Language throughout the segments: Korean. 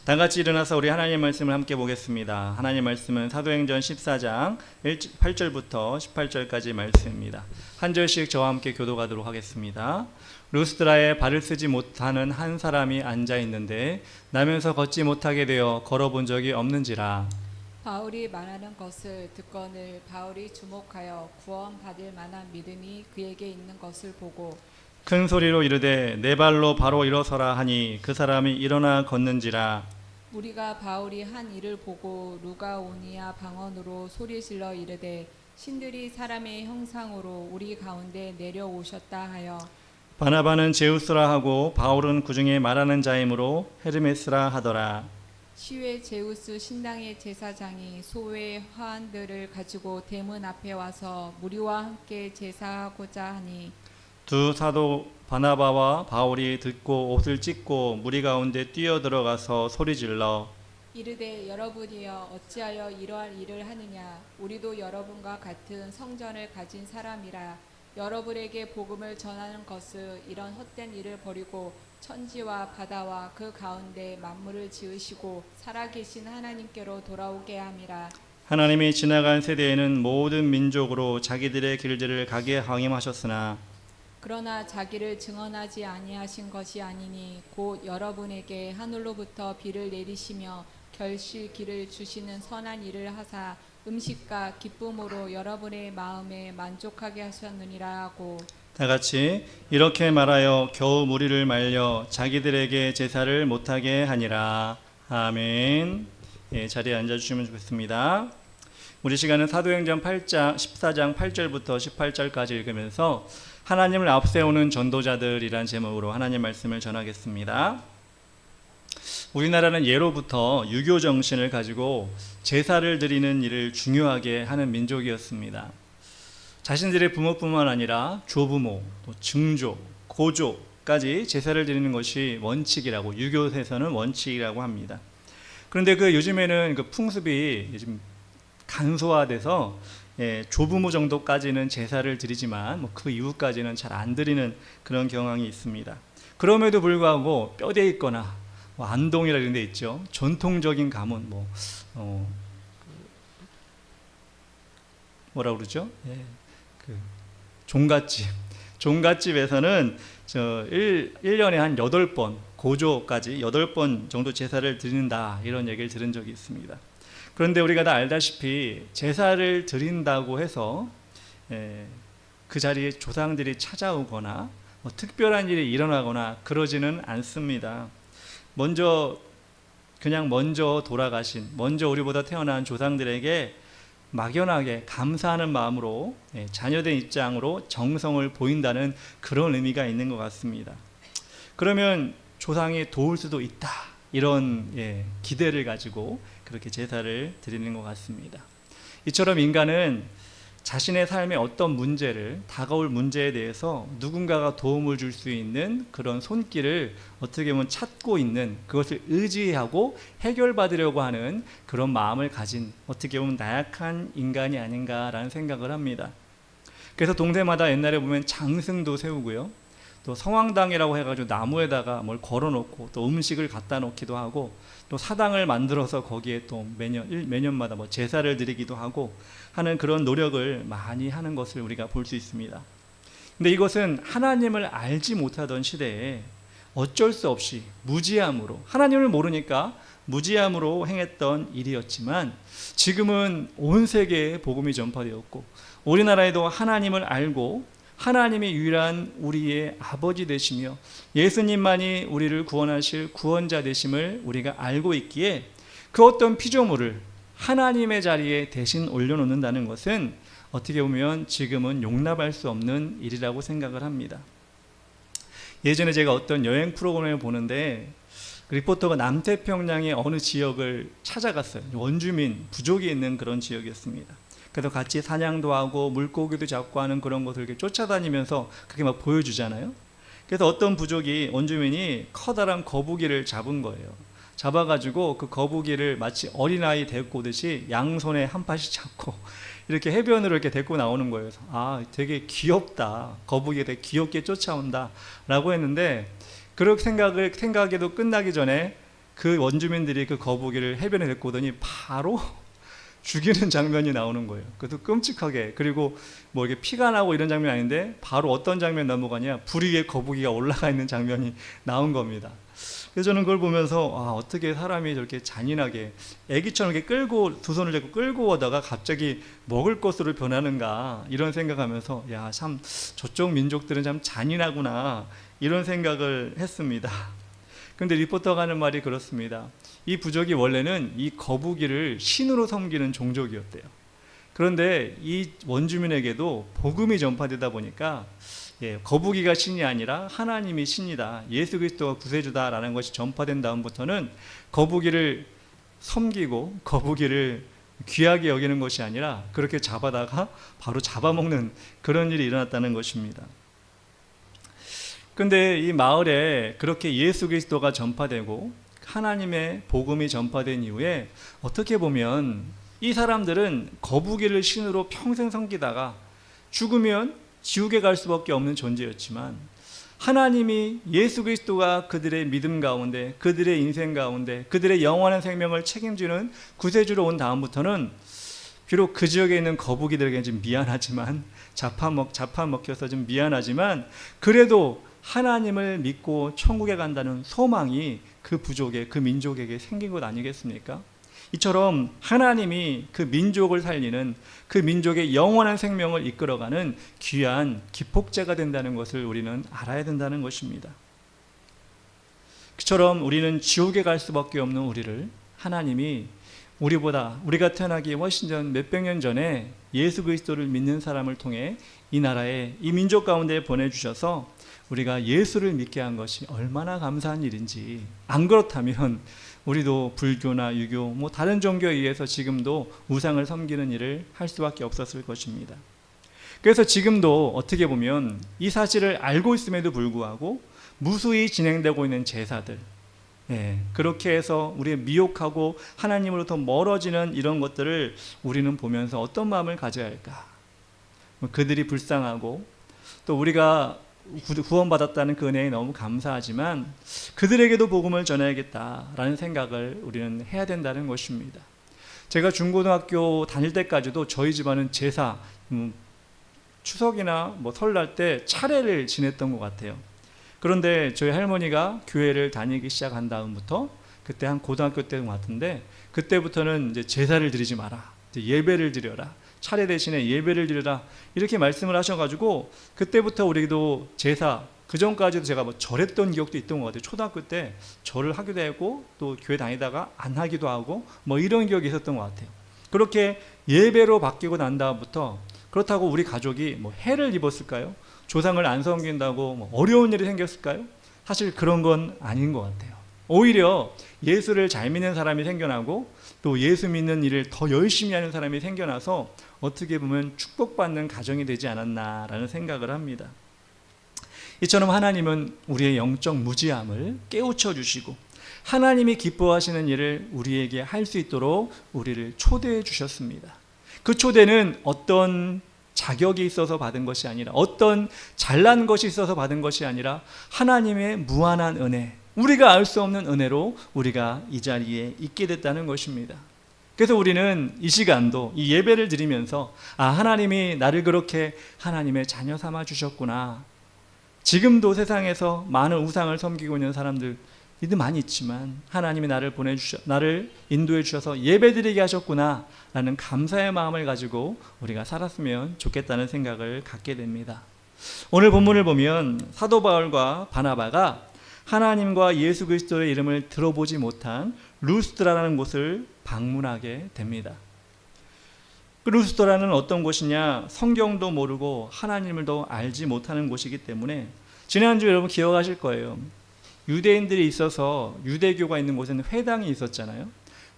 다 같이 일어나서 우리 하나님 말씀을 함께 보겠습니다. 하나님 말씀은 사도행전 14장 8절부터 18절까지 말씀입니다. 한 절씩 저와 함께 교독하도록 하겠습니다. 루스드라에 발을 쓰지 못하는 한 사람이 앉아 있는데 나면서 걷지 못하게 되어 걸어본 적이 없는지라. 바울이 말하는 것을 듣거늘 바울이 주목하여 구원받을 만한 믿음이 그에게 있는 것을 보고 큰 소리로 이르되 내 발로 바로 일어서라 하니 그 사람이 일어나 걷는지라. 우리가 바울이 한 일을 보고 루가오니아 방언으로 소리질러 이르되 신들이 사람의 형상으로 우리 가운데 내려오셨다 하여 바나바는 제우스라 하고 바울은 그중에 말하는 자이므로 헤르메스라 하더라. 시외 제우스 신당의 제사장이 소외 화환들을 가지고 대문 앞에 와서 무리와 함께 제사하고자 하니 두 사도 바나바와 바울이 듣고 옷을 찢고 무리 가운데 뛰어들어가서 소리질러 이르되 여러분이여 어찌하여 이러한 일을 하느냐 우리도 여러분과 같은 성전을 가진 사람이라 여러분에게 복음을 전하는 것을 이런 헛된 일을 버리고 천지와 바다와 그 가운데 만물을 지으시고 살아계신 하나님께로 돌아오게 함이라. 하나님이 지나간 세대에는 모든 민족으로 자기들의 길들을 가게 항임하셨으나 그러나 자기를 증언하지 아니하신 것이 아니니 곧 여러분에게 하늘로부터 비를 내리시며 결실 길을 주시는 선한 일을 하사 음식과 기쁨으로 여러분의 마음에 만족하게 하셨느니라 하고 다 같이 이렇게 말하여 겨우 무리를 말려 자기들에게 제사를 못하게 하니라. 아멘. 자리에 앉아주시면 좋겠습니다. 우리 시간은 사도행전 14장 8절부터 18절까지 읽으면서 하나님을 앞세우는 전도자들이란 제목으로 하나님 말씀을 전하겠습니다. 우리나라는 예로부터 유교 정신을 가지고 제사를 드리는 일을 중요하게 하는 민족이었습니다. 자신들의 부모뿐만 아니라 조부모, 또 증조, 고조까지 제사를 드리는 것이 원칙이라고 유교에서는 원칙이라고 합니다. 그런데 요즘에는 그 풍습이 요즘 간소화돼서 조부모 정도까지는 제사를 드리지만 그 이후까지는 잘 안 드리는 그런 경향이 있습니다. 그럼에도 불구하고 뼈대 있거나 안동이라 이런 데 있죠. 전통적인 가문 뭐라 그러죠? 종갓집에서는 1년에 한 8번 고조까지 8번 정도 제사를 드린다 이런 얘기를 들은 적이 있습니다. 그런데 우리가 다 알다시피 제사를 드린다고 해서 그 자리에 조상들이 찾아오거나 특별한 일이 일어나거나 그러지는 않습니다. 먼저 돌아가신 먼저 우리보다 태어난 조상들에게 막연하게 감사하는 마음으로 자녀된 입장으로 정성을 보인다는 그런 의미가 있는 것 같습니다. 그러면 조상이 도울 수도 있다 이런 기대를 가지고 그렇게 제사를 드리는 것 같습니다. 이처럼 인간은 자신의 삶의 어떤 문제를 다가올 문제에 대해서 누군가가 도움을 줄 수 있는 그런 손길을 어떻게 보면 찾고 있는 그것을 의지하고 해결받으려고 하는 그런 마음을 가진 어떻게 보면 나약한 인간이 아닌가라는 생각을 합니다. 그래서 동네마다 옛날에 보면 장승도 세우고요. 또 성황당이라고 해가지고 나무에다가 뭘 걸어놓고 또 음식을 갖다 놓기도 하고 또 사당을 만들어서 거기에 또 매년마다 제사를 드리기도 하고 하는 그런 노력을 많이 하는 것을 우리가 볼 수 있습니다. 근데 이것은 하나님을 알지 못하던 시대에 어쩔 수 없이 무지함으로 하나님을 모르니까 무지함으로 행했던 일이었지만 지금은 온 세계에 복음이 전파되었고 우리나라에도 하나님을 알고 하나님이 유일한 우리의 아버지 되시며 예수님만이 우리를 구원하실 구원자 되심을 우리가 알고 있기에 그 어떤 피조물을 하나님의 자리에 대신 올려놓는다는 것은 어떻게 보면 지금은 용납할 수 없는 일이라고 생각을 합니다. 예전에 제가 어떤 여행 프로그램을 보는데 리포터가 남태평양의 어느 지역을 찾아갔어요. 원주민 부족이 있는 그런 지역이었습니다. 그래서 같이 사냥도 하고 물고기도 잡고 하는 그런 것을 이렇게 쫓아다니면서 그렇게 막 보여주잖아요. 그래서 어떤 부족이 원주민이 커다란 거북이를 잡은 거예요. 잡아가지고 그 거북이를 마치 어린아이 데리고 오듯이 양손에 한 파씩 잡고 이렇게 해변으로 이렇게 데리고 나오는 거예요. 그래서 되게 귀엽다. 거북이가 되게 귀엽게 쫓아온다 라고 했는데 그렇게 생각에도 끝나기 전에 그 원주민들이 그 거북이를 해변에 데리고 오더니 바로 죽이는 장면이 나오는 거예요. 그것도 끔찍하게. 그리고 뭐 이렇게 피가 나고 이런 장면이 아닌데 바로 어떤 장면 넘어가냐, 불 위에 거북이가 올라가 있는 장면이 나온 겁니다. 그래서 저는 그걸 보면서 어떻게 사람이 저렇게 잔인하게 애기처럼 이렇게 끌고 두 손을 잡고 끌고 오다가 갑자기 먹을 것으로 변하는가, 이런 생각하면서 야, 참 저쪽 민족들은 참 잔인하구나, 이런 생각을 했습니다. 그런데 리포터가 하는 말이 그렇습니다. 이 부족이 원래는 이 거북이를 신으로 섬기는 종족이었대요. 그런데 이 원주민에게도 복음이 전파되다 보니까 거북이가 신이 아니라 하나님이 신이다, 예수 그리스도가 구세주다라는 것이 전파된 다음부터는 거북이를 섬기고 거북이를 귀하게 여기는 것이 아니라 그렇게 잡아다가 바로 잡아먹는 그런 일이 일어났다는 것입니다. 그런데 이 마을에 그렇게 예수 그리스도가 전파되고 하나님의 복음이 전파된 이후에 어떻게 보면 이 사람들은 거북이를 신으로 평생 섬기다가 죽으면 지옥에 갈 수밖에 없는 존재였지만, 하나님이 예수 그리스도가 그들의 믿음 가운데, 그들의 인생 가운데, 그들의 영원한 생명을 책임지는 구세주로 온 다음부터는 비록 그 지역에 있는 거북이들에게 좀 미안하지만, 잡아먹혀서 좀 미안하지만, 그래도 하나님을 믿고 천국에 간다는 소망이 그 부족에, 그 민족에게 생긴 것 아니겠습니까? 이처럼 하나님이 그 민족을 살리는, 그 민족의 영원한 생명을 이끌어가는 귀한 기폭제가 된다는 것을 우리는 알아야 된다는 것입니다. 그처럼 우리는 지옥에 갈 수밖에 없는 우리를 하나님이 우리가 태어나기 훨씬 전 몇백 년 전에 예수 그리스도를 믿는 사람을 통해 이 나라에, 이 민족 가운데 보내주셔서 우리가 예수를 믿게 한 것이 얼마나 감사한 일인지, 안 그렇다면 우리도 불교나 유교, 뭐 다른 종교에 의해서 지금도 우상을 섬기는 일을 할 수밖에 없었을 것입니다. 그래서 지금도 어떻게 보면 이 사실을 알고 있음에도 불구하고 무수히 진행되고 있는 제사들, 그렇게 해서 우리의 미혹하고 하나님으로부터 멀어지는 이런 것들을 우리는 보면서 어떤 마음을 가져야 할까? 그들이 불쌍하고 또 우리가 구원받았다는 그 은혜에 너무 감사하지만 그들에게도 복음을 전해야겠다라는 생각을 우리는 해야 된다는 것입니다. 제가 중고등학교 다닐 때까지도 저희 집안은 제사, 추석이나 뭐 설날 때 차례를 지냈던 것 같아요. 그런데 저희 할머니가 교회를 다니기 시작한 다음부터, 그때 한 고등학교 때인 것 같은데, 그때부터는 이제 제사를 드리지 마라, 이제 예배를 드려라, 차례 대신에 예배를 드려라, 이렇게 말씀을 하셔가지고 그때부터 우리도 제사, 그 전까지도 제가 뭐 절했던 기억도 있던 것 같아요. 초등학교 때 절을 하기도 하고 또 교회 다니다가 안 하기도 하고 뭐 이런 기억이 있었던 것 같아요. 그렇게 예배로 바뀌고 난 다음부터, 그렇다고 우리 가족이 뭐 해를 입었을까요? 조상을 안 섬긴다고 뭐 어려운 일이 생겼을까요? 사실 그런 건 아닌 것 같아요. 오히려 예수를 잘 믿는 사람이 생겨나고 또 예수 믿는 일을 더 열심히 하는 사람이 생겨나서 어떻게 보면 축복받는 가정이 되지 않았나라는 생각을 합니다. 이처럼 하나님은 우리의 영적 무지함을 깨우쳐 주시고 하나님이 기뻐하시는 일을 우리에게 할 수 있도록 우리를 초대해 주셨습니다. 그 초대는 어떤 자격이 있어서 받은 것이 아니라, 어떤 잘난 것이 있어서 받은 것이 아니라 하나님의 무한한 은혜, 우리가 알 수 없는 은혜로 우리가 이 자리에 있게 됐다는 것입니다. 그래서 우리는 이 시간도 이 예배를 드리면서 하나님이 나를 그렇게 하나님의 자녀 삼아 주셨구나. 지금도 세상에서 많은 우상을 섬기고 있는 사람들이 많이 있지만 하나님이 나를 인도해 주셔서 예배 드리게 하셨구나 라는 감사의 마음을 가지고 우리가 살았으면 좋겠다는 생각을 갖게 됩니다. 오늘 본문을 보면 사도 바울과 바나바가 하나님과 예수 그리스도의 이름을 들어보지 못한 루스드라라는 곳을 방문하게 됩니다. 그 루스드라는 어떤 곳이냐? 성경도 모르고 하나님을 더 알지 못하는 곳이기 때문에, 지난주 여러분 기억하실 거예요. 유대인들이 있어서 유대교가 있는 곳에는 회당이 있었잖아요.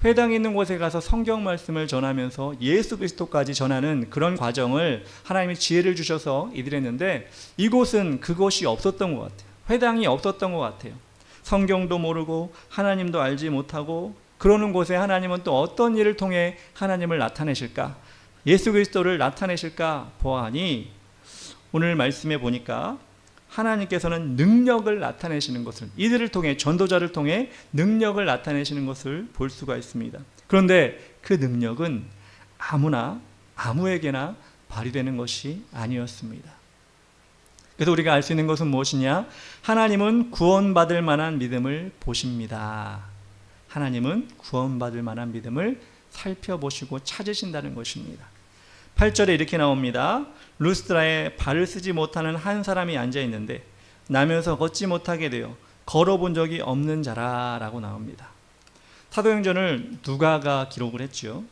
회당이 있는 곳에 가서 성경 말씀을 전하면서 예수 그리스도까지 전하는 그런 과정을 하나님이 지혜를 주셔서 이들했는데, 이곳은 그것이 없었던 것 같아요. 회당이 없었던 것 같아요. 성경도 모르고 하나님도 알지 못하고 그러는 곳에 하나님은 또 어떤 일을 통해 하나님을 나타내실까, 예수 그리스도를 나타내실까 보아하니, 오늘 말씀에 보니까 하나님께서는 능력을 나타내시는 것을, 이들을 통해, 전도자를 통해 능력을 나타내시는 것을 볼 수가 있습니다. 그런데 그 능력은 아무나 아무에게나 발휘되는 것이 아니었습니다. 그래서 우리가 알 수 있는 것은 무엇이냐? 하나님은 구원받을 만한 믿음을 보십니다. 하나님은 구원받을 만한 믿음을 살펴보시고 찾으신다는 것입니다. 8절에 이렇게 나옵니다. 루스드라에 발을 쓰지 못하는 한 사람이 앉아 있는데 나면서 걷지 못하게 되어 걸어본 적이 없는 자라라고 나옵니다. 사도행전을 누가가 기록을 했죠.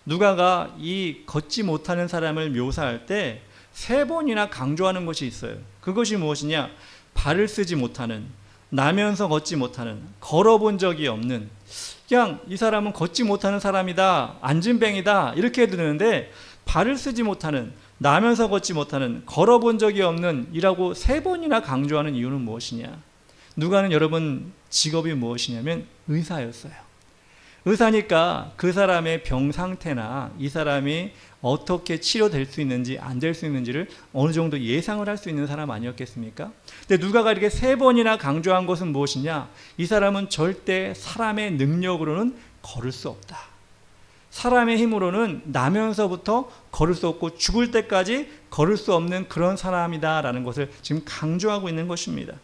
누가가 이 걷지 못하는 사람을 묘사할 때 3번이나 강조하는 것이 있어요. 그것이 무엇이냐? 발을 쓰지 못하는, 나면서 걷지 못하는, 걸어본 적이 없는, 그냥 이 사람은 걷지 못하는 사람이다, 앉은뱅이다 이렇게 들으는데 발을 쓰지 못하는, 나면서 걷지 못하는, 걸어본 적이 없는 이라고 3번이나 강조하는 이유는 무엇이냐? 누가는 여러분 직업이 무엇이냐면 의사였어요. 의사니까 그 사람의 병 상태나 이 사람이 어떻게 치료될 수 있는지 안 될 수 있는지를 어느 정도 예상을 할 수 있는 사람 아니었겠습니까? 근데 누가가 이렇게 3번이나 강조한 것은 무엇이냐? 이 사람은 절대 사람의 능력으로는 걸을 수 없다. 사람의 힘으로는 나면서부터 걸을 수 없고 죽을 때까지 걸을 수 없는 그런 사람이다라는 것을 지금 강조하고 있는 것입니다.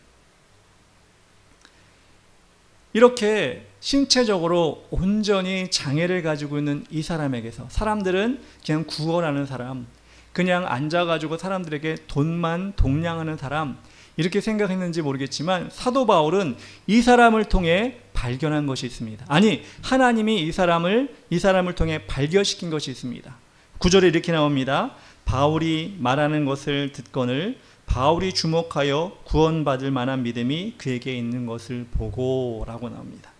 이렇게 신체적으로 온전히 장애를 가지고 있는 이 사람에게서 사람들은 그냥 구걸하는 사람, 그냥 앉아가지고 사람들에게 돈만 동냥하는 사람 이렇게 생각했는지 모르겠지만 사도 바울은 이 사람을 통해 발견한 것이 있습니다. 아니, 하나님이 이 사람을 통해 발견시킨 것이 있습니다. 9절에 이렇게 나옵니다. 바울이 말하는 것을 듣거늘 바울이 주목하여 구원받을 만한 믿음이 그에게 있는 것을 보고 라고 나옵니다.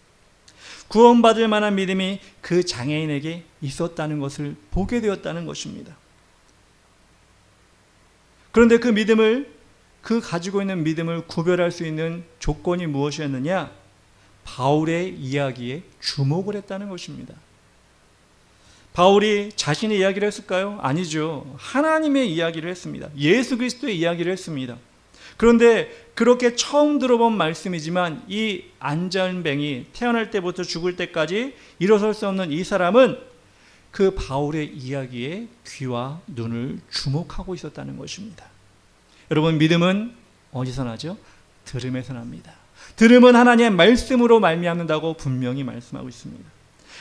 구원받을 만한 믿음이 그 장애인에게 있었다는 것을 보게 되었다는 것입니다. 그런데 그 가지고 있는 믿음을 구별할 수 있는 조건이 무엇이었느냐? 바울의 이야기에 주목을 했다는 것입니다. 바울이 자신의 이야기를 했을까요? 아니죠. 하나님의 이야기를 했습니다. 예수 그리스도의 이야기를 했습니다. 그런데 그렇게 처음 들어본 말씀이지만 이 안전뱅이, 태어날 때부터 죽을 때까지 일어설 수 없는 이 사람은 그 바울의 이야기에 귀와 눈을 주목하고 있었다는 것입니다. 여러분, 믿음은 어디서 나죠? 들음에서 납니다. 들음은 하나님의 말씀으로 말미암는다고 분명히 말씀하고 있습니다.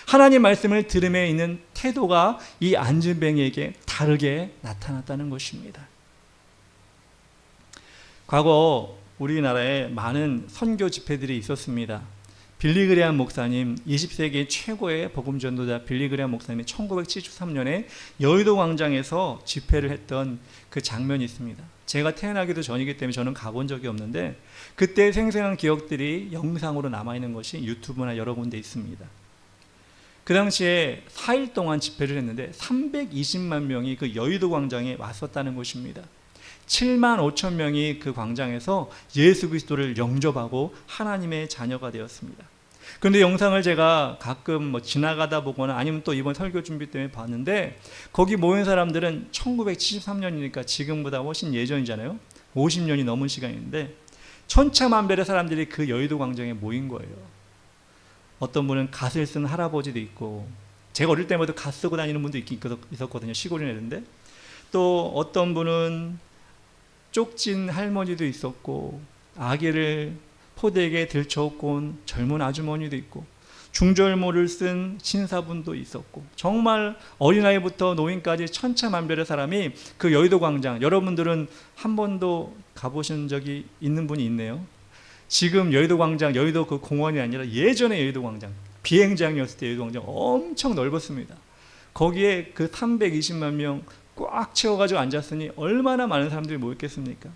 하나님 말씀을 들음에 있는 태도가 이 안전뱅이에게 다르게 나타났다는 것입니다. 과거 우리나라에 많은 선교 집회들이 있었습니다. 빌리그레암 목사님, 20세기 최고의 복음 전도자 빌리그레암 목사님이 1973년에 여의도 광장에서 집회를 했던 그 장면이 있습니다. 제가 태어나기도 전이기 때문에 저는 가본 적이 없는데 그때 생생한 기억들이 영상으로 남아있는 것이 유튜브나 여러 군데 있습니다. 그 당시에 4일 동안 집회를 했는데 320만 명이 그 여의도 광장에 왔었다는 것입니다. 7만 5천 명이 그 광장에서 예수 그리스도를 영접하고 하나님의 자녀가 되었습니다. 그런데 영상을 제가 가끔 지나가다 보거나 아니면 또 이번 설교 준비 때문에 봤는데 거기 모인 사람들은 1973년이니까 지금보다 훨씬 예전이잖아요. 50년이 넘은 시간인데 천차만별의 사람들이 그 여의도 광장에 모인 거예요. 어떤 분은 갓을 쓴 할아버지도 있고, 제가 어릴 때마다 갓 쓰고 다니는 분도 있었거든요. 시골이나 이런데. 또 어떤 분은 쪽진 할머니도 있었고, 아기를 포대에 들쳐업고 온 젊은 아주머니도 있고, 중절모를 쓴 신사분도 있었고, 정말 어린아이부터 노인까지 천차만별의 사람이 그 여의도 광장, 여러분들은 한 번도 가보신 적이 있는 분이 있네요. 지금 여의도 광장, 여의도 그 공원이 아니라 예전에 여의도 광장, 비행장이었을 때 여의도 광장 엄청 넓었습니다. 거기에 그 320만 명 꽉 채워가지고 앉았으니 얼마나 많은 사람들이 모였겠습니까?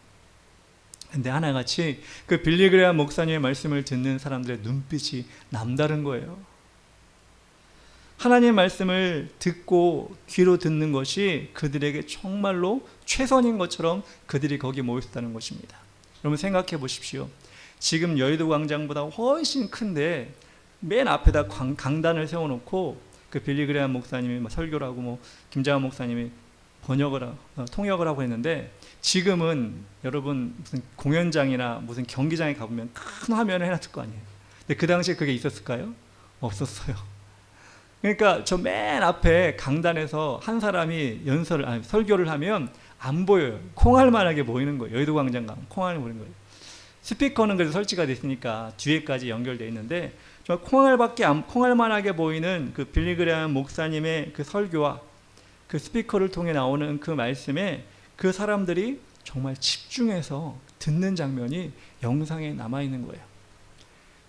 근데 하나같이 그 빌리그레암 목사님의 말씀을 듣는 사람들의 눈빛이 남다른 거예요. 하나님의 말씀을 듣고 귀로 듣는 것이 그들에게 정말로 최선인 것처럼 그들이 거기 모였다는 것입니다. 여러분 생각해 보십시오. 지금 여의도 광장보다 훨씬 큰데 맨 앞에다 강단을 세워놓고 그 빌리그레암 목사님이 설교를 하고 김장한 목사님이 통역을 하고 했는데 지금은 여러분 무슨 공연장이나 무슨 경기장에 가보면 큰 화면을 해놨을 거 아니에요. 근데 그 당시에 그게 있었을까요? 없었어요. 그러니까 저 맨 앞에 강단에서 한 사람이 설교를 하면 안 보여요. 콩알만하게 보이는 거예요. 여의도 광장 가면 콩알 보이는 거예요. 스피커는 그래도 설치가 됐으니까 뒤에까지 연결되어 있는데 정말 콩알만하게 보이는 그 빌리그레함 목사님의 그 설교와 그 스피커를 통해 나오는 그 말씀에 그 사람들이 정말 집중해서 듣는 장면이 영상에 남아있는 거예요.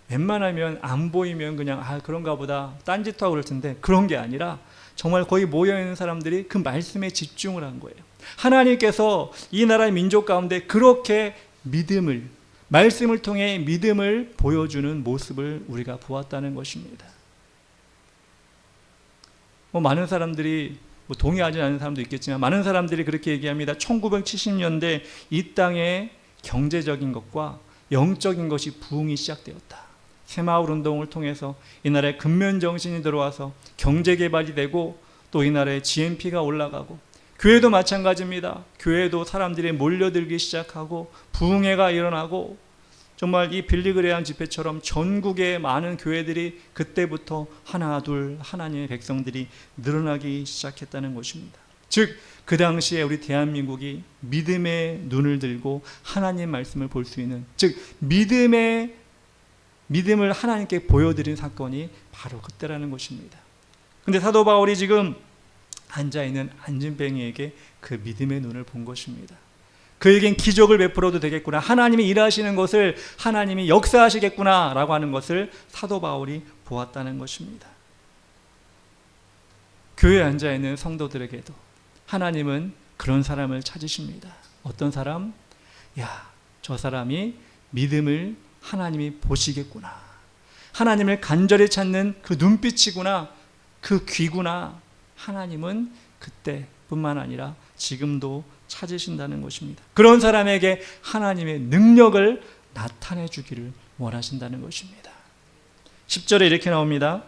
웬만하면 안 보이면 그냥 그런가 보다 딴짓하고 그럴 텐데 그런 게 아니라 정말 거기 모여있는 사람들이 그 말씀에 집중을 한 거예요. 하나님께서 이 나라의 민족 가운데 그렇게 말씀을 통해 믿음을 보여주는 모습을 우리가 보았다는 것입니다. 많은 사람들이 동의하지 않는 사람도 있겠지만 많은 사람들이 그렇게 얘기합니다. 1970년대 이 땅의 경제적인 것과 영적인 것이 부흥이 시작되었다. 새마을 운동을 통해서 이 나라에 근면정신이 들어와서 경제개발이 되고 또 이 나라에 GNP가 올라가고 교회도 마찬가지입니다. 교회도 사람들이 몰려들기 시작하고 부흥회가 일어나고 정말 이 빌리그레함 집회처럼 전국의 많은 교회들이 그때부터 하나 둘 하나님의 백성들이 늘어나기 시작했다는 것입니다. 즉 그 당시에 우리 대한민국이 믿음의 눈을 들고 하나님 말씀을 볼 수 있는, 즉 믿음을 하나님께 보여드린 사건이 바로 그때라는 것입니다. 근데 사도 바울이 지금 앉아있는 안진뱅이에게 그 믿음의 눈을 본 것입니다. 그에겐 기적을 베풀어도 되겠구나, 하나님이 일하시는 것을, 하나님이 역사하시겠구나 라고 하는 것을 사도 바울이 보았다는 것입니다. 교회에 앉아있는 성도들에게도 하나님은 그런 사람을 찾으십니다. 어떤 사람? 저 사람이 믿음을 하나님이 보시겠구나, 하나님을 간절히 찾는 그 눈빛이구나, 그 귀구나, 하나님은 그때뿐만 아니라 지금도 찾으신다는 것입니다. 그런 사람에게 하나님의 능력을 나타내 주기를 원하신다는 것입니다. 10절에 이렇게 나옵니다.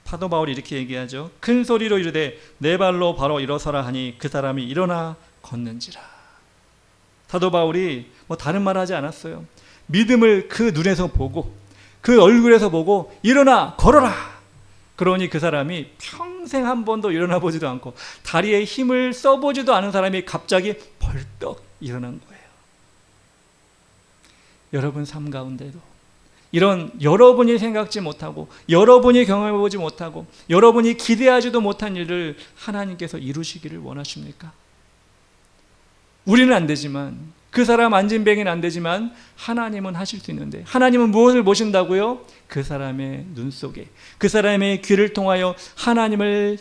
사도 바울이 이렇게 얘기하죠. 큰 소리로 이르되 내 발로 바로 일어서라 하니 그 사람이 일어나 걷는지라. 사도 바울이 다른 말 하지 않았어요. 믿음을 그 눈에서 보고 그 얼굴에서 보고 일어나 걸어라. 그러니 그 사람이 평생 한 번도 일어나 보지도 않고 다리에 힘을 써보지도 않은 사람이 갑자기 벌떡 일어난 거예요. 여러분 삶 가운데도 이런 여러분이 생각지 못하고 여러분이 경험해보지 못하고 여러분이 기대하지도 못한 일을 하나님께서 이루시기를 원하십니까? 우리는 안 되지만, 그 사람 안진뱅이는 안 되지만 하나님은 하실 수 있는데, 하나님은 무엇을 보신다고요? 그 사람의 눈 속에, 그 사람의 귀를 통하여 하나님을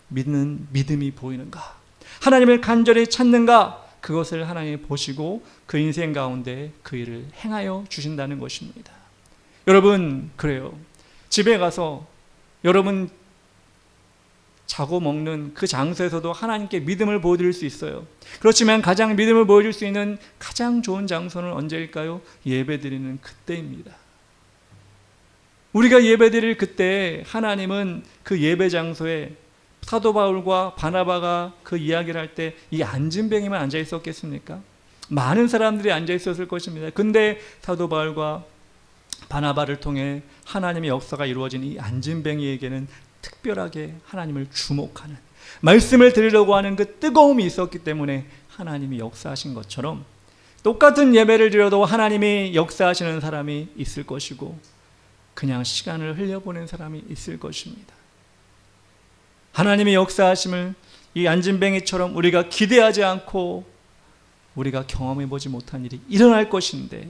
믿는 믿음이 보이는가, 하나님을 간절히 찾는가, 그것을 하나님이 보시고 그 인생 가운데 그 일을 행하여 주신다는 것입니다. 여러분, 그래요. 집에 가서 여러분 자고 먹는 그 장소에서도 하나님께 믿음을 보여드릴 수 있어요. 그렇지만 가장 믿음을 보여줄 수 있는 가장 좋은 장소는 언제일까요? 예배드리는 그때입니다. 우리가 예배드릴 그때 하나님은 그 예배 장소에 사도 바울과 바나바가 그 이야기를 할 때 이 안진뱅이만 앉아 있었겠습니까? 많은 사람들이 앉아 있었을 것입니다. 근데 사도 바울과 바나바를 통해 하나님의 역사가 이루어진 이 안진뱅이에게는 특별하게 하나님을 주목하는, 말씀을 드리려고 하는 그 뜨거움이 있었기 때문에 하나님이 역사하신 것처럼 똑같은 예배를 드려도 하나님이 역사하시는 사람이 있을 것이고 그냥 시간을 흘려보낸 사람이 있을 것입니다. 하나님의 역사하심을 이 안진뱅이처럼 우리가 기대하지 않고 우리가 경험해보지 못한 일이 일어날 것인데,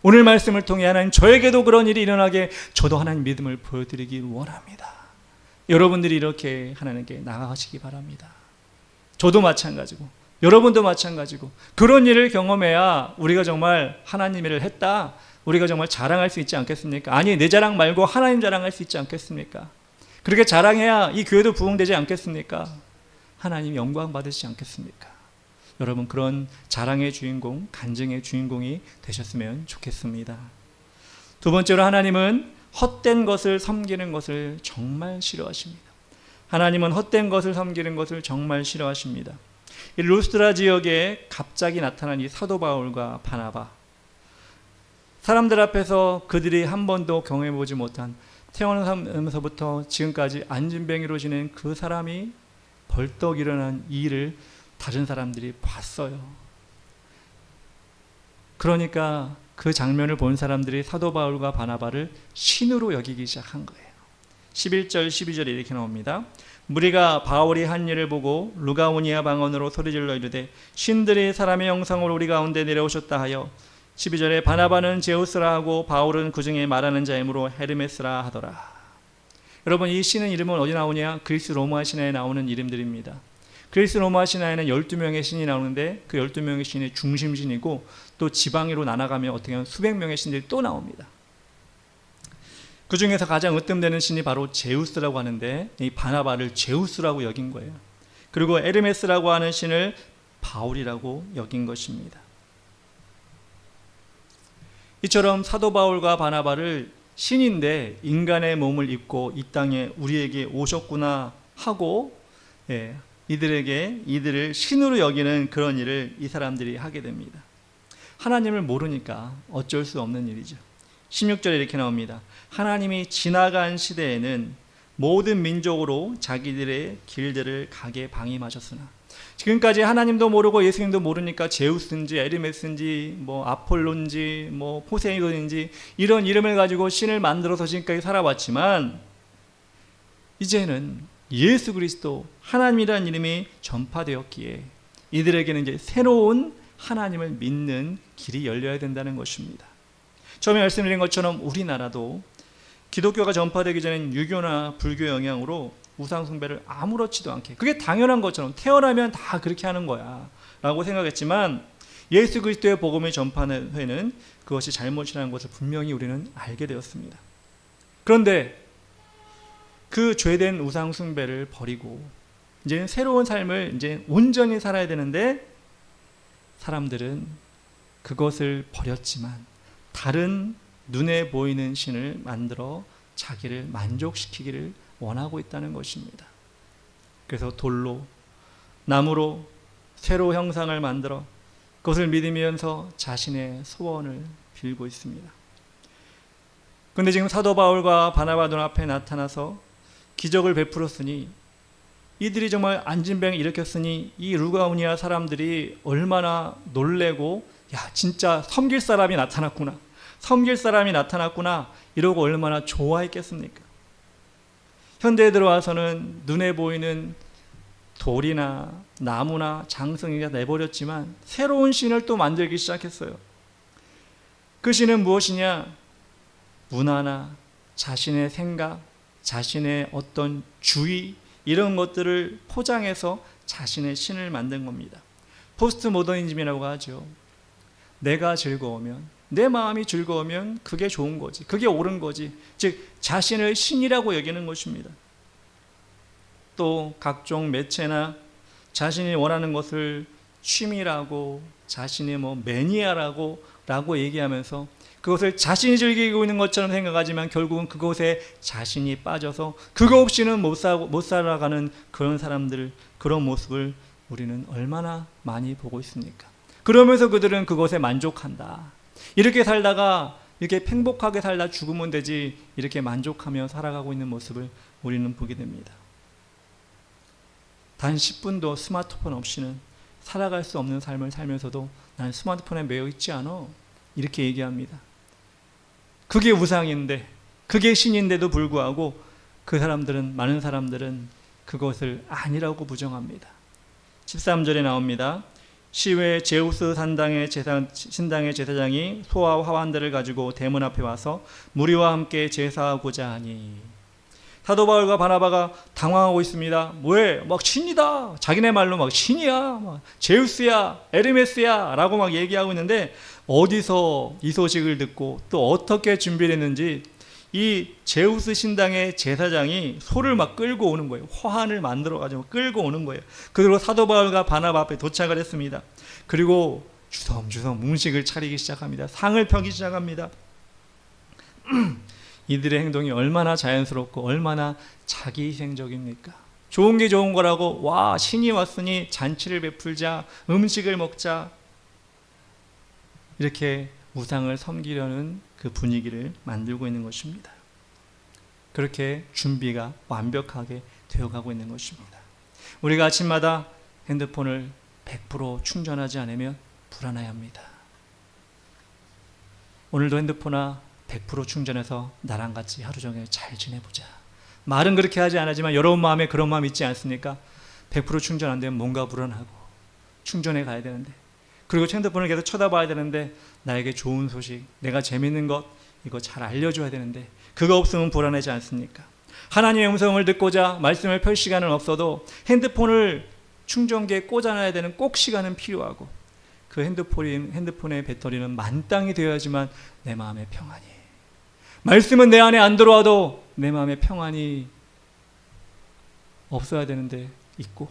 오늘 말씀을 통해 하나님 저에게도 그런 일이 일어나게 저도 하나님 믿음을 보여드리기 원합니다. 여러분들이 이렇게 하나님께 나아가시기 바랍니다. 저도 마찬가지고 여러분도 마찬가지고 그런 일을 경험해야 우리가 정말 하나님 일을 했다, 우리가 정말 자랑할 수 있지 않겠습니까? 아니, 내 자랑 말고 하나님 자랑할 수 있지 않겠습니까? 그렇게 자랑해야 이 교회도 부흥되지 않겠습니까? 하나님 영광 받으시지 않겠습니까? 여러분, 그런 자랑의 주인공, 간증의 주인공이 되셨으면 좋겠습니다. 두 번째로, 하나님은 헛된 것을 섬기는 것을 정말 싫어하십니다. 하나님은 헛된 것을 섬기는 것을 정말 싫어하십니다. 이 루스드라 지역에 갑자기 나타난 이 사도 바울과 바나바, 사람들 앞에서 그들이 한 번도 경험해보지 못한, 태어나면서부터 지금까지 안진뱅이로 지낸 그 사람이 벌떡 일어난 이 일을 다른 사람들이 봤어요. 그러니까 그 장면을 본 사람들이 사도 바울과 바나바를 신으로 여기기 시작한 거예요. 11절 12절에 이렇게 나옵니다. 무리가 바울이 한 일을 보고 루가오니아 방언으로 소리질러 이르되 신들이 사람의 형상으로 우리 가운데 내려오셨다 하여, 12절에 바나바는 제우스라 하고 바울은 그 중에 말하는 자이므로 헤르메스라 하더라. 여러분, 이 신의 이름은 어디 나오냐? 그리스 로마 신화에 나오는 이름들입니다. 그리스 로마 신화에는 12명의 신이 나오는데 그 12명의 신이 중심신이고, 또 지방으로 나눠가면 어떻게 하면 수백 명의 신들이 또 나옵니다. 그 중에서 가장 으뜸되는 신이 바로 제우스라고 하는데, 이 바나바를 제우스라고 여긴 거예요. 그리고 에르메스라고 하는 신을 바울이라고 여긴 것입니다. 이처럼 사도 바울과 바나바를 신인데 인간의 몸을 입고 이 땅에 우리에게 오셨구나 하고, 이들을 신으로 여기는 그런 일을 이 사람들이 하게 됩니다. 하나님을 모르니까 어쩔 수 없는 일이죠. 16절에 이렇게 나옵니다. 하나님이 지나간 시대에는 모든 민족으로 자기들의 길들을 가게 방임하셨으나, 지금까지 하나님도 모르고 예수님도 모르니까 제우스인지 에르메스인지 아폴론지 포세이돈인지 이런 이름을 가지고 신을 만들어서 지금까지 살아왔지만, 이제는 예수 그리스도 하나님이라는 이름이 전파되었기에 이들에게는 이제 새로운 하나님을 믿는 길이 열려야 된다는 것입니다. 처음에 말씀드린 것처럼 우리나라도 기독교가 전파되기 전엔 유교나 불교 영향으로 우상 숭배를 아무렇지도 않게, 그게 당연한 것처럼 태어나면 다 그렇게 하는 거야 라고 생각했지만, 예수 그리스도의 복음을 전파하는 후에는 그것이 잘못이라는 것을 분명히 우리는 알게 되었습니다. 그런데 그 죄된 우상 숭배를 버리고 이제 새로운 삶을 이제 온전히 살아야 되는데, 사람들은 그것을 버렸지만 다른 눈에 보이는 신을 만들어 자기를 만족시키기를 원하고 있다는 것입니다. 그래서 돌로, 나무로 새로 형상을 만들어 그것을 믿으면서 자신의 소원을 빌고 있습니다. 그런데 지금 사도 바울과 바나바 눈앞에 나타나서 기적을 베풀었으니, 이들이 정말 안진병을 일으켰으니 이 루가오니아 사람들이 얼마나 놀래고, 야 진짜 섬길 사람이 나타났구나, 섬길 사람이 나타났구나 이러고 얼마나 좋아했겠습니까? 현대에 들어와서는 눈에 보이는 돌이나 나무나 장성이가 내버렸지만 새로운 신을 또 만들기 시작했어요. 그 신은 무엇이냐? 문화나 자신의 생각, 자신의 어떤 주의, 이런 것들을 포장해서 자신의 신을 만든 겁니다. 포스트 모더니즘이라고 하죠. 내가 즐거우면, 내 마음이 즐거우면 그게 좋은 거지, 그게 옳은 거지, 즉 자신을 신이라고 여기는 것입니다. 또 각종 매체나 자신이 원하는 것을 취미라고, 자신의 매니아라고 얘기하면서 그것을 자신이 즐기고 있는 것처럼 생각하지만 결국은 그것에 자신이 빠져서 그거 없이는 못 살아가는 그런 사람들, 그런 모습을 우리는 얼마나 많이 보고 있습니까? 그러면서 그들은 그것에 만족한다. 이렇게 살다가 이렇게 행복하게 살다 죽으면 되지, 이렇게 만족하며 살아가고 있는 모습을 우리는 보게 됩니다. 단 10분도 스마트폰 없이는 살아갈 수 없는 삶을 살면서도 난 스마트폰에 매여 있지 않아, 이렇게 얘기합니다. 그게 우상인데, 그게 신인데도 불구하고 많은 사람들은 그것을 아니라고 부정합니다. 13절에 나옵니다. 시외 제우스 신당의 제사장이 소와 화환들을 가지고 대문 앞에 와서 무리와 함께 제사하고자 하니, 사도 바울과 바나바가 당황하고 있습니다. 뭐해? 막 신이다. 자기네 말로 막 신이야, 막 제우스야, 에르메스야 라고 막 얘기하고 있는데, 어디서 이 소식을 듣고 또 어떻게 준비를 했는지 이 제우스 신당의 제사장이 소를 막 끌고 오는 거예요. 화환을 만들어가지고 끌고 오는 거예요. 그리고 사도 바울과 바나바 앞에 도착을 했습니다. 그리고 주섬주섬 음식을 차리기 시작합니다. 상을 펴기 시작합니다. 이들의 행동이 얼마나 자연스럽고 얼마나 자기희생적입니까? 좋은 게 좋은 거라고 와 신이 왔으니 잔치를 베풀자, 음식을 먹자, 이렇게 우상을 섬기려는 그 분위기를 만들고 있는 것입니다. 그렇게 준비가 완벽하게 되어가고 있는 것입니다. 우리가 아침마다 핸드폰을 100% 충전하지 않으면 불안해합니다. 오늘도 핸드폰아 100% 충전해서 나랑 같이 하루 종일 잘 지내보자. 말은 그렇게 하지 않았지만 여러분 마음에 그런 마음 있지 않습니까? 100% 충전 안 되면 뭔가 불안하고 충전해 가야 되는데, 그리고 핸드폰을 계속 쳐다봐야 되는데, 나에게 좋은 소식, 내가 재밌는 것 이거 잘 알려줘야 되는데 그거 없으면 불안하지 않습니까? 하나님의 음성을 듣고자 말씀을 펼 시간은 없어도 핸드폰을 충전기에 꽂아놔야 되는 꼭 시간은 필요하고, 그 핸드폰의 배터리는 만땅이 되어야지만 내 마음의 평안이, 말씀은 내 안에 안 들어와도 내 마음의 평안이 없어야 되는데 있고,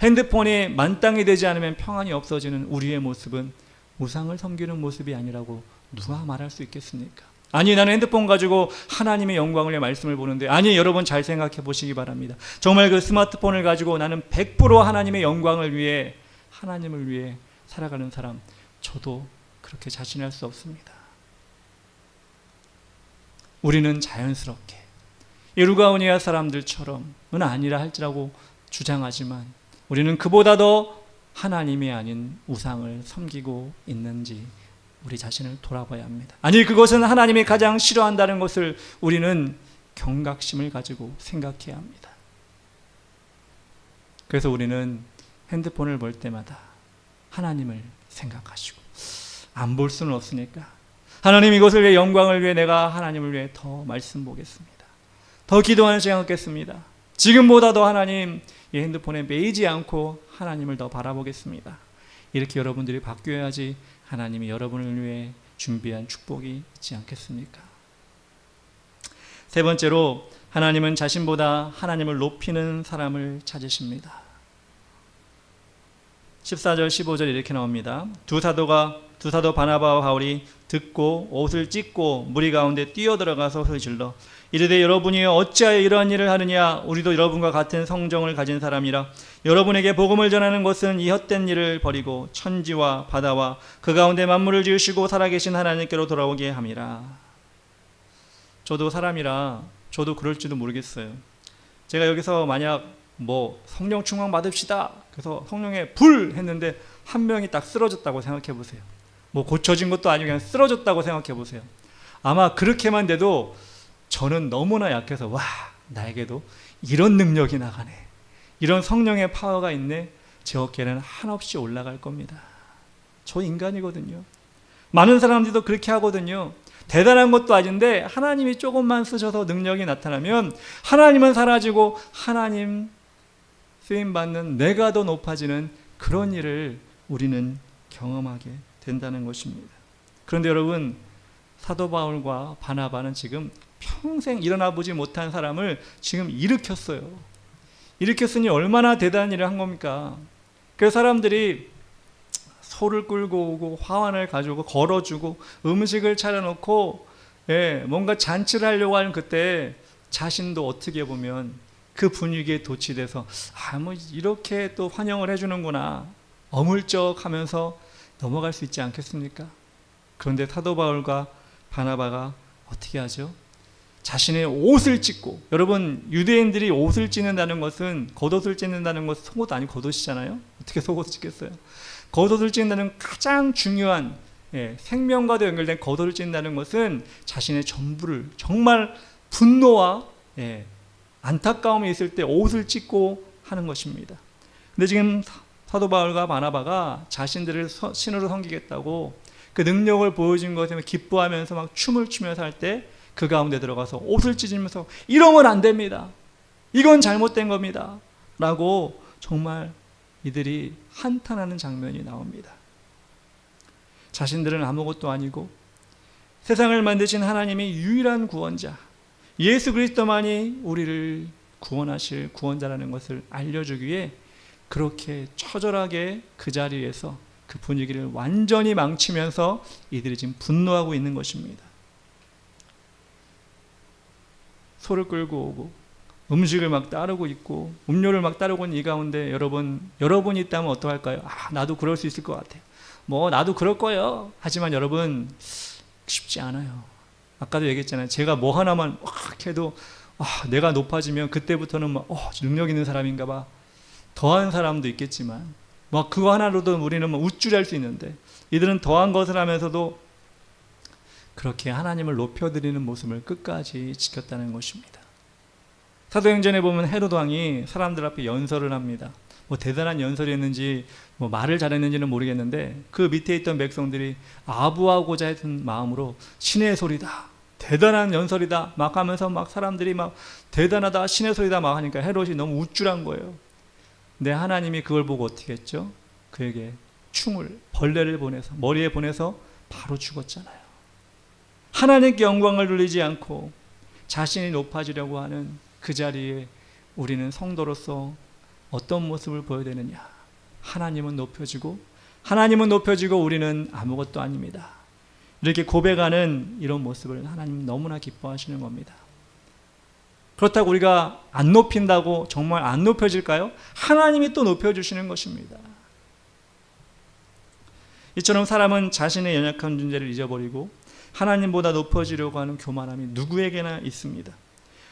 핸드폰이 만땅이 되지 않으면 평안이 없어지는 우리의 모습은 우상을 섬기는 모습이 아니라고 누가 말할 수 있겠습니까? 아니, 나는 핸드폰 가지고 하나님의 영광을 위해 말씀을 보는데, 아니, 여러분 잘 생각해 보시기 바랍니다. 정말 그 스마트폰을 가지고 나는 100% 하나님의 영광을 위해, 하나님을 위해 살아가는 사람, 저도 그렇게 자신할 수 없습니다. 우리는 자연스럽게 루가오니아 사람들처럼은 아니라 할지라고 주장하지만, 우리는 그보다 더 하나님이 아닌 우상을 섬기고 있는지 우리 자신을 돌아봐야 합니다. 아니, 그것은 하나님이 가장 싫어한다는 것을 우리는 경각심을 가지고 생각해야 합니다. 그래서 우리는 핸드폰을 볼 때마다 하나님을 생각하시고, 안 볼 수는 없으니까 하나님 이것을 위해, 영광을 위해 내가 하나님을 위해 더 말씀 보겠습니다. 더 기도하는 시간 갖겠습니다. 지금보다 더 하나님 이 핸드폰에 매이지 않고 하나님을 더 바라보겠습니다. 이렇게 여러분들이 바뀌어야지 하나님이 여러분을 위해 준비한 축복이 있지 않겠습니까? 세 번째로, 하나님은 자신보다 하나님을 높이는 사람을 찾으십니다. 14절 15절 이렇게 나옵니다. 두 사도 바나바와 바울이 듣고 옷을 찢고 무리 가운데 뛰어들어가서 소리질러 이르되 여러분이 어찌하여 이러한 일을 하느냐? 우리도 여러분과 같은 성정을 가진 사람이라. 여러분에게 복음을 전하는 것은 이 헛된 일을 버리고 천지와 바다와 그 가운데 만물을 지으시고 살아계신 하나님께로 돌아오게 함이라. 저도 사람이라 저도 그럴지도 모르겠어요. 제가 여기서 만약 성령 충만 받읍시다, 그래서 성령에 불 했는데 한 명이 딱 쓰러졌다고 생각해 보세요. 고쳐진 것도 아니고 그냥 쓰러졌다고 생각해 보세요. 아마 그렇게만 돼도 저는 너무나 약해서, 와, 나에게도 이런 능력이 나가네, 이런 성령의 파워가 있네, 제 어깨는 한없이 올라갈 겁니다. 저 인간이거든요. 많은 사람들도 그렇게 하거든요. 대단한 것도 아닌데 하나님이 조금만 쓰셔서 능력이 나타나면 하나님은 사라지고 하나님 쓰임받는 내가 더 높아지는 그런 일을 우리는 경험하게 된다는 것입니다. 그런데 여러분, 사도 바울과 바나바는 지금 평생 일어나 보지 못한 사람을 지금 일으켰어요. 일으켰으니 얼마나 대단한 일을 한 겁니까? 그 사람들이 소를 끌고 오고 화환을 가지고 걸어주고 음식을 차려놓고 뭔가 잔치를 하려고 하는 그때 자신도 어떻게 보면 그 분위기에 도취돼서 이렇게 또 환영을 해주는구나 어물쩍하면서 넘어갈 수 있지 않겠습니까? 그런데 사도 바울과 바나바가 어떻게 하죠? 자신의 옷을 찢고, 여러분 유대인들이 옷을 찢는다는 것은, 겉옷을 찢는다는 것은 속옷 아니고 겉옷이잖아요. 어떻게 속옷을 찢겠어요? 겉옷을 찢는다는 가장 중요한 생명과도 연결된 겉옷을 찢는다는 것은 자신의 전부를, 정말 분노와 안타까움이 있을 때 옷을 찢고 하는 것입니다. 근데 지금 사도 바울과 바나바가 자신들을 신으로 섬기겠다고 그 능력을 보여준 것에 기뻐하면서 막 춤을 추면서 할 때 그 가운데 들어가서 옷을 찢으면서 이러면 안 됩니다, 이건 잘못된 겁니다 라고 정말 이들이 한탄하는 장면이 나옵니다. 자신들은 아무것도 아니고 세상을 만드신 하나님이 유일한 구원자, 예수 그리스도만이 우리를 구원하실 구원자라는 것을 알려주기 위해 그렇게 처절하게 그 자리에서 그 분위기를 완전히 망치면서 이들이 지금 분노하고 있는 것입니다. 소를 끌고 오고 음식을 막 따르고 있고 음료를 막 따르고 있는 이 가운데 여러분이 있다면 어떡할까요? 나도 그럴 수 있을 것 같아요. 나도 그럴 거예요. 하지만 여러분, 쉽지 않아요. 아까도 얘기했잖아요. 제가 뭐 하나만 확 해도 내가 높아지면 그때부터는 능력 있는 사람인가 봐. 더한 사람도 있겠지만 그거 하나로도 우리는 우쭐할 수 있는데, 이들은 더한 것을 하면서도 그렇게 하나님을 높여드리는 모습을 끝까지 지켰다는 것입니다. 사도행전에 보면 헤로드 왕이 사람들 앞에 연설을 합니다. 대단한 연설이었는지 말을 잘했는지는 모르겠는데, 그 밑에 있던 백성들이 아부하고자 했던 마음으로 신의 소리다, 대단한 연설이다 막 하면서 사람들이 대단하다, 신의 소리다 막 하니까 헤롯이 너무 우쭐한 거예요. 근데 하나님이 그걸 보고 어떻게 했죠? 그에게 벌레를 보내서, 머리에 보내서 바로 죽었잖아요. 하나님께 영광을 돌리지 않고 자신이 높아지려고 하는 그 자리에 우리는 성도로서 어떤 모습을 보여야 되느냐? 하나님은 높여지고 우리는 아무것도 아닙니다. 이렇게 고백하는 이런 모습을 하나님 너무나 기뻐하시는 겁니다. 그렇다고 우리가 안 높인다고 정말 안 높여질까요? 하나님이 또 높여주시는 것입니다. 이처럼 사람은 자신의 연약한 존재를 잊어버리고 하나님보다 높아지려고 하는 교만함이 누구에게나 있습니다.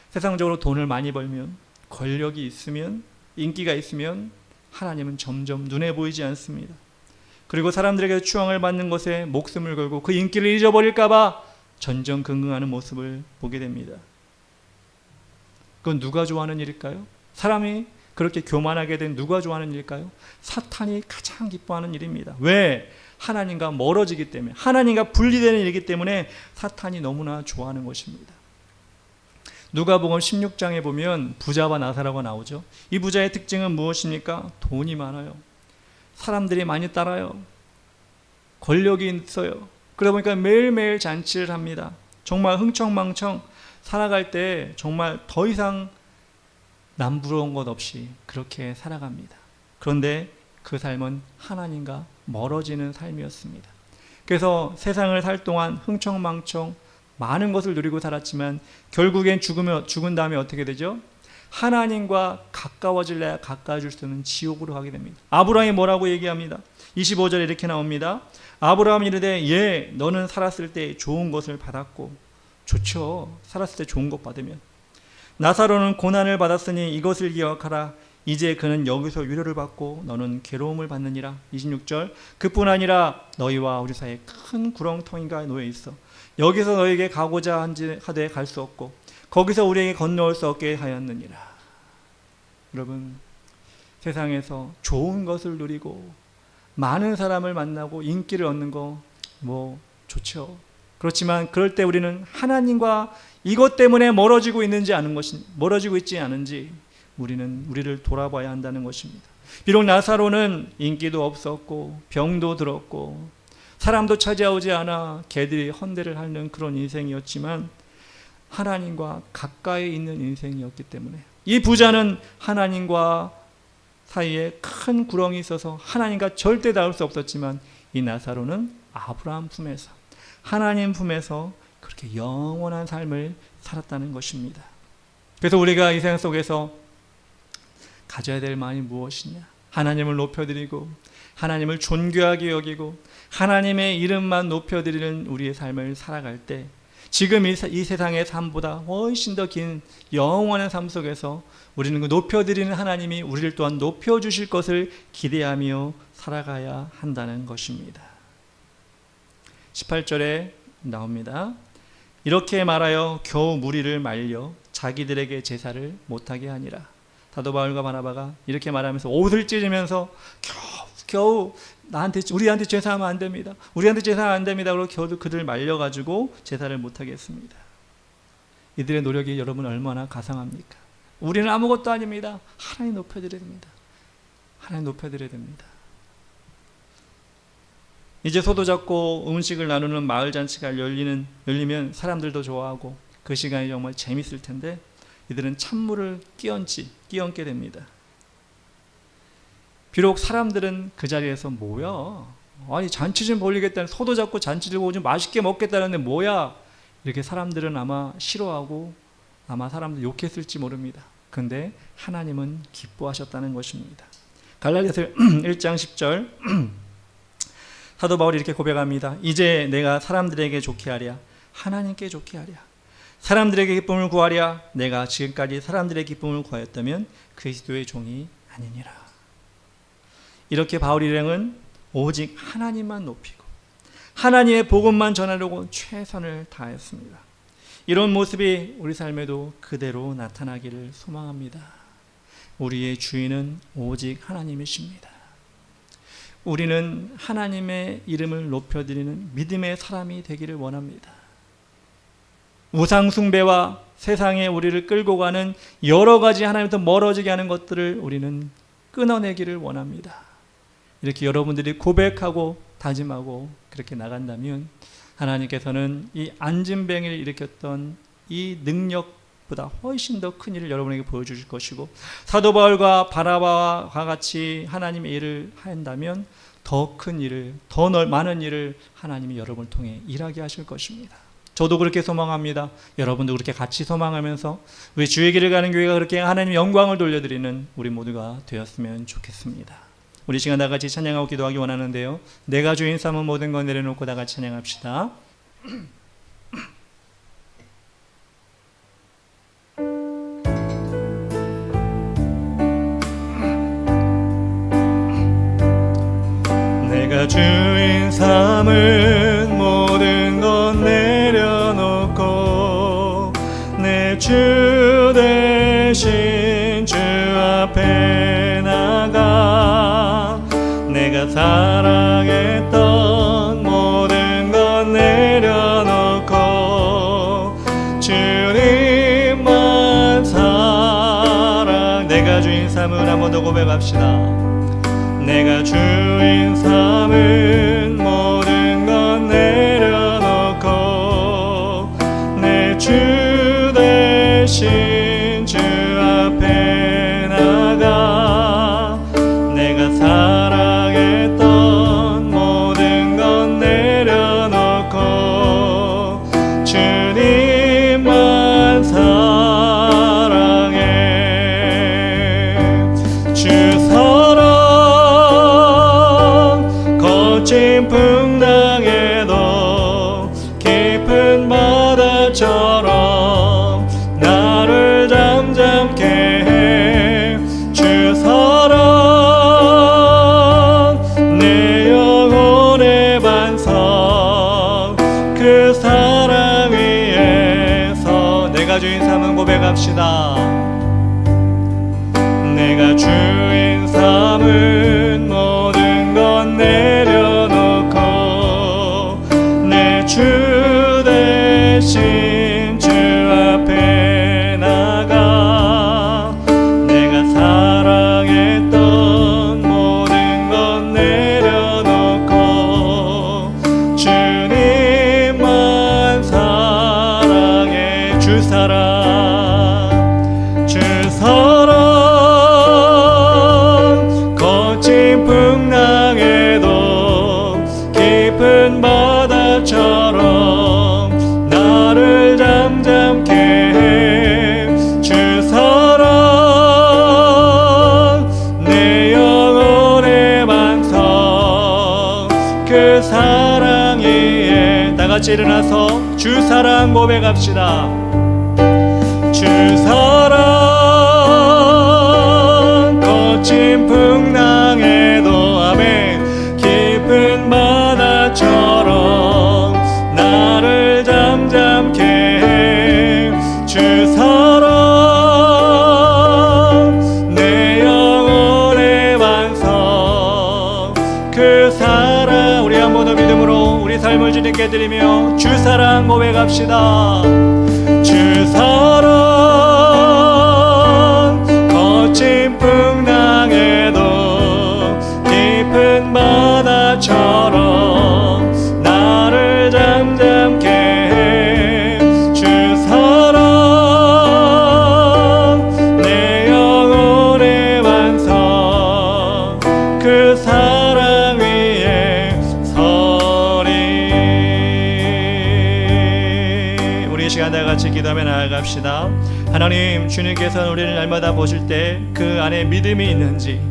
세상적으로 돈을 많이 벌면, 권력이 있으면, 인기가 있으면 하나님은 점점 눈에 보이지 않습니다. 그리고 사람들에게 추앙을 받는 것에 목숨을 걸고 그 인기를 잊어버릴까 봐 전전긍긍하는 모습을 보게 됩니다. 그건 누가 좋아하는 일일까요? 사람이 그렇게 교만하게 된 누가 좋아하는 일일까요? 사탄이 가장 기뻐하는 일입니다. 왜? 하나님과 멀어지기 때문에, 하나님과 분리되는 일이기 때문에 사탄이 너무나 좋아하는 것입니다. 누가복음 16장에 보면 부자와 나사로가 나오죠. 이 부자의 특징은 무엇입니까? 돈이 많아요. 사람들이 많이 따라요. 권력이 있어요. 그러다 보니까 매일매일 잔치를 합니다. 정말 흥청망청 살아갈 때 정말 더 이상 남부러운 것 없이 그렇게 살아갑니다. 그런데 그 삶은 하나님과 멀어지는 삶이었습니다. 그래서 세상을 살 동안 흥청망청 많은 것을 누리고 살았지만 결국엔 죽은 다음에 어떻게 되죠? 하나님과 가까워질래야 가까워질 수 있는 지옥으로 가게 됩니다. 아브라함이 뭐라고 얘기합니다. 25절에 이렇게 나옵니다. 아브라함이 이르되 예, 너는 살았을 때 좋은 것을 받았고, 좋죠. 살았을 때 좋은 것 받으면. 나사로는 고난을 받았으니 이것을 기억하라. 이제 그는 여기서 위로를 받고 너는 괴로움을 받느니라. 26절 그뿐 아니라 너희와 우리 사이에 큰 구렁텅이가 놓여 있어. 여기서 너에게 가고자 하되 갈 수 없고 거기서 우리에게 건너올 수 없게 하였느니라. 여러분, 세상에서 좋은 것을 누리고 많은 사람을 만나고 인기를 얻는 거 좋죠. 그렇지만 그럴 때 우리는 하나님과 이것 때문에 멀어지고 있지 않은지 우리를 돌아봐야 한다는 것입니다. 비록 나사로는 인기도 없었고 병도 들었고 사람도 찾아오지 않아 개들이 헌대를 하는 그런 인생이었지만 하나님과 가까이 있는 인생이었기 때문에, 이 부자는 하나님과 사이에 큰 구렁이 있어서 하나님과 절대 닿을 수 없었지만 이 나사로는 아브라함 품에서, 하나님 품에서 그렇게 영원한 삶을 살았다는 것입니다. 그래서 우리가 이 세상 속에서 가져야 될 마음이 무엇이냐? 하나님을 높여드리고 하나님을 존귀하게 여기고 하나님의 이름만 높여드리는 우리의 삶을 살아갈 때, 지금 이 세상의 삶보다 훨씬 더 긴 영원한 삶 속에서 우리는 그 높여드리는 하나님이 우리를 또한 높여주실 것을 기대하며 살아가야 한다는 것입니다. 18절에 나옵니다. 이렇게 말하여 겨우 무리를 말려 자기들에게 제사를 못하게 하니라. 사도 바울과 바나바가 이렇게 말하면서 옷을 찢으면서 겨우 우리한테 제사하면 안 됩니다. 우리한테 제사하면 안 됩니다. 그리고 겨우 그들을 말려가지고 제사를 못하게 했습니다. 이들의 노력이 여러분 얼마나 가상합니까? 우리는 아무것도 아닙니다. 하나님 높여드려야 됩니다. 하나님 높여드려야 됩니다. 이제 소도 잡고 음식을 나누는 마을 잔치가 열리면 사람들도 좋아하고 그 시간이 정말 재밌을 텐데 이들은 찬물을 끼얹게 됩니다. 비록 사람들은 그 자리에서 뭐야? 아니 잔치 좀 벌리겠다는, 소도 잡고 잔치 들고 좀 맛있게 먹겠다는데 뭐야? 이렇게 사람들은 아마 싫어하고 아마 사람들 욕했을지 모릅니다. 근데 하나님은 기뻐하셨다는 것입니다. 갈라디아서 1장 10절 사도 바울이 이렇게 고백합니다. 이제 내가 사람들에게 좋게 하랴 하나님께 좋게 하랴 사람들에게 기쁨을 구하랴 내가 지금까지 사람들의 기쁨을 구하였다면 그리스도의 종이 아니니라. 이렇게 바울 일행은 오직 하나님만 높이고 하나님의 복음만 전하려고 최선을 다했습니다. 이런 모습이 우리 삶에도 그대로 나타나기를 소망합니다. 우리의 주인은 오직 하나님이십니다. 우리는 하나님의 이름을 높여드리는 믿음의 사람이 되기를 원합니다. 우상 숭배와 세상에 우리를 끌고 가는 여러 가지 하나님부터 멀어지게 하는 것들을 우리는 끊어내기를 원합니다. 이렇게 여러분들이 고백하고 다짐하고 그렇게 나간다면 하나님께서는 이 안진뱅이를 일으켰던 이 능력보다 훨씬 더 큰 일을 여러분에게 보여주실 것이고 사도 바울과 바나바와 같이 하나님의 일을 한다면 더 큰 일을 더 많은 일을 하나님이 여러분을 통해 일하게 하실 것입니다. 저도 그렇게 소망합니다. 여러분도 그렇게 같이 소망하면서 우리 주의 길을 가는 교회가 그렇게 하나님 영광을 돌려드리는 우리 모두가 되었으면 좋겠습니다. 우리 시간 다 같이 찬양하고 기도하기 원하는데요. 내가 주인 삼은 모든 것 내려놓고 다 같이 찬양합시다. 내가 주인 삼은 모든 것 내려놓고 내 주 대신 주 앞에 나가 내가 사랑했던 모든 것 내려놓고 주님만 사랑 내가 주인 삼은 한 번 더 고백합시다. 내가 주인 삼은 모든 것 내려놓고 내 주 대신 주 앞에 나가 내가 사랑했던 모든 것 내려놓고 주님만 사랑해. 주 사랑 거친 풍랑에도 깊은 바다처럼 나를 잠잠케 해. 주 사랑 내 영혼의 반석 그 사랑 위에서 내가 주인 삼은 고백합시다. 내가 주인 삼은 모든 것 내려놓고 내 주 대신 주 앞에 나가 내가 사랑했던 모든 것 내려놓고 주님만 사랑해. 주 사랑 주 사랑 거친 풍랑에도 깊은 바다처럼 나를 잠잠케 해. 주 사랑 내 영혼의 반석 그 사랑 위에 다 같이 일어나서 주 사랑 고백합시다. 주 사랑 거친 풍랑에도 아멘 깊은 바다처럼 나를 잠잠케 해. 주 사랑 내 영혼의 반석 그 사랑 우리 한 번 더 믿음으로 우리 삶을 주님께 드리며 주 사랑 고백합시다. 주 사랑 거친 풍랑에도 깊은 바다처럼 나를 잠잠케 해. 주 사랑 내 영혼의 반석 그 사랑 위에 서리. 우리 시간 다 같이 기도하며 나아갑시다. 하나님, 주님께서 우리를 날마다 보실 때 그 안에 믿음이 있는지,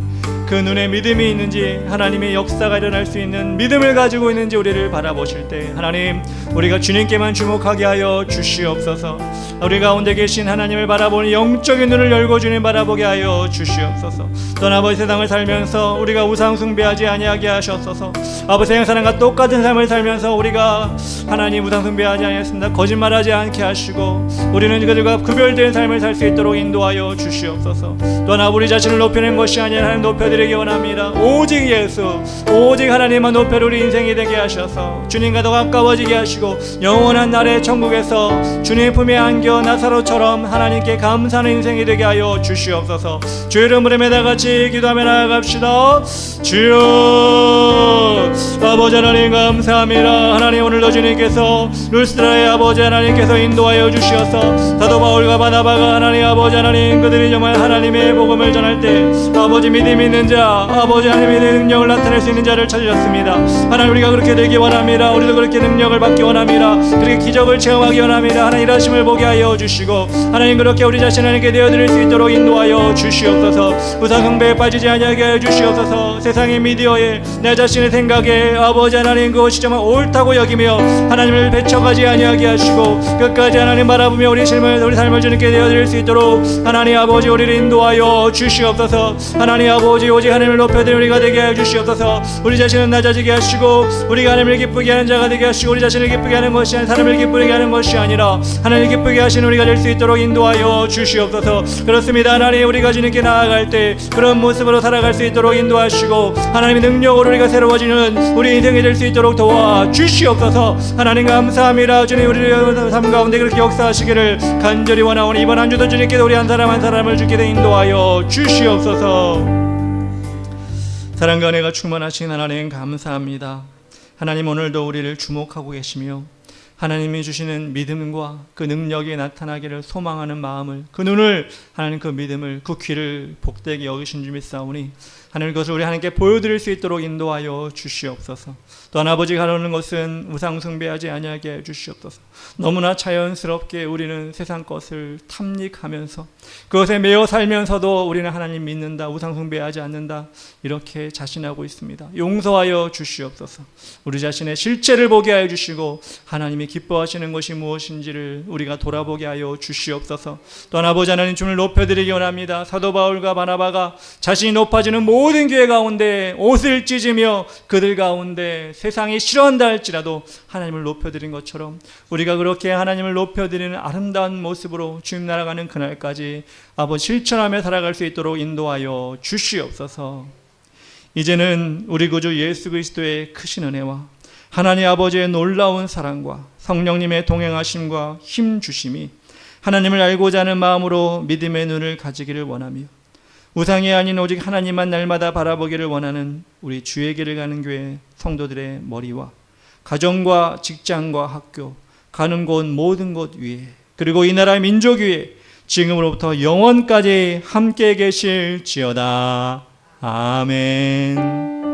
그 눈에 믿음이 있는지, 하나님의 역사가 일어날 수 있는 믿음을 가지고 있는지 우리를 바라보실 때 하나님, 우리가 주님께만 주목하게 하여 주시옵소서. 우리 가운데 계신 하나님을 바라보는 영적인 눈을 열고 주님 바라보게 하여 주시옵소서. 또 아버지, 세상을 살면서 우리가 우상 숭배하지 아니하게 하셨소서. 아버지, 세상 사람과 똑같은 삶을 살면서 우리가 하나님 우상 숭배하지 아니했습니다. 거짓말하지 않게 하시고 우리는 그들과 구별된 삶을 살 수 있도록 인도하여 주시옵소서. 또한 우리 자신을 높이는 것이 아니라 하나님 높여드리기 원합니다. 오직 예수, 오직 하나님만 높여 우리 인생이 되게 하셔서 주님과 더 가까워지게 하시고 영원한 날의 천국에서 주님의 품에 안겨 나사로처럼 하나님께 감사하는 인생이 되게 하여 주시옵소서. 주의 이름으로 매달같이 기도하며 나아갑시다. 주여, 아버지 하나님 감사합니다. 하나님, 오늘도 주님께서 루스드라의 아버지 하나님께서 인도하여 주시어서 사도 바울과 바나바가 하나님 아버지 하나님 그들이 정말 하나님의 복음을 전할 때 아버지 믿음 있는 자, 아버지 하나님의 능력을 나타낼 수 있는 자를 찾으셨습니다. 하나님, 우리가 그렇게 되기 원합니다. 우리도 그렇게 능력을 받기 원합니다. 그렇게 기적을 체험하기 원합니다. 하나님, 일하심을 보게 하여 주시고 하나님, 그렇게 우리 자신 하나님께 되어드릴 수 있도록 인도하여 주시옵소서. 우상숭배에 빠지지 아니하게 하여 주시옵소서. 세상의 미디어에 내 자신의 생각에 아버지 하나님 그것이 정말 옳다고 여기며 하나님을 배척하지 아니하게 하시고 끝까지 하나님 바라보며 우리 삶을 주님께 되어드릴 수 있도록 하나님 아버지 우리를 인도하여 주시옵소서. 하나님 아버지, 오직 하나님을 높여드리는 우리가 되게 하여 주시옵소서. 우리 자신을 낮아지게 하시고 우리가 하나님을 기쁘게 하는 자가 되게 하시고 우리 자신을 기쁘게 하는 것이 아니라 사람을 기쁘게 하는 것이 아니라 하나님을 기쁘게 하시는 우리가 될 수 있도록 인도하여 주시옵소서. 그렇습니다. 하나님, 우리가 주님께 나아갈 때 그런 모습으로 살아갈 수 있도록 인도하시고 하나님의 능력으로 우리가 새로워지는 우리 인생이 될 수 있도록 도와주시옵소서. 하나님 감사합니다. 주님, 우리의 삶 가운데 그렇게 역사하시기를 간절히 원하오니 이번 한 주도 주님께서 우리 한 사람 한 사람을 주께 인도하여 주시옵소서. 사랑과 은혜가 충만하신 하나님 감사합니다. 하나님, 오늘도 우리를 주목하고 계시며 하나님이 주시는 믿음과 그 능력이 나타나기를 소망하는 마음을, 그 눈을, 하나님 그 믿음을, 그 귀를 복되게 여기신 줄 믿사오니 하나님, 그것을 우리 하나님께 보여드릴 수 있도록 인도하여 주시옵소서. 또한 아버지가 하려는 것은 우상 숭배하지 아니하게 해 주시옵소서. 너무나 자연스럽게 우리는 세상 것을 탐닉하면서 그것에 매여 살면서도 우리는 하나님 믿는다, 우상 숭배하지 않는다, 이렇게 자신하고 있습니다. 용서하여 주시옵소서. 우리 자신의 실체를 보게 하여 주시고 하나님이 기뻐하시는 것이 무엇인지를 우리가 돌아보게 하여 주시옵소서. 또한 아버지 하나님, 주님을 높여드리기 원합니다. 사도 바울과 바나바가 자신이 높아지는 모든 교회 가운데 옷을 찢으며 그들 가운데 세상이 싫어한다 할지라도 하나님을 높여드린 것처럼 우리가 그렇게 하나님을 높여드리는 아름다운 모습으로 주님 나아가는 그날까지 아버지 실천하며 살아갈 수 있도록 인도하여 주시옵소서. 이제는 우리 구주 예수 그리스도의 크신 은혜와 하나님 아버지의 놀라운 사랑과 성령님의 동행하심과 힘 주심이 하나님을 알고자 하는 마음으로 믿음의 눈을 가지기를 원하며 우상이 아닌 오직 하나님만 날마다 바라보기를 원하는 우리 주의 길을 가는 교회 성도들의 머리와 가정과 직장과 학교, 가는 곳 모든 곳 위에, 그리고 이 나라 민족 위에 지금으로부터 영원까지 함께 계실지어다. 아멘.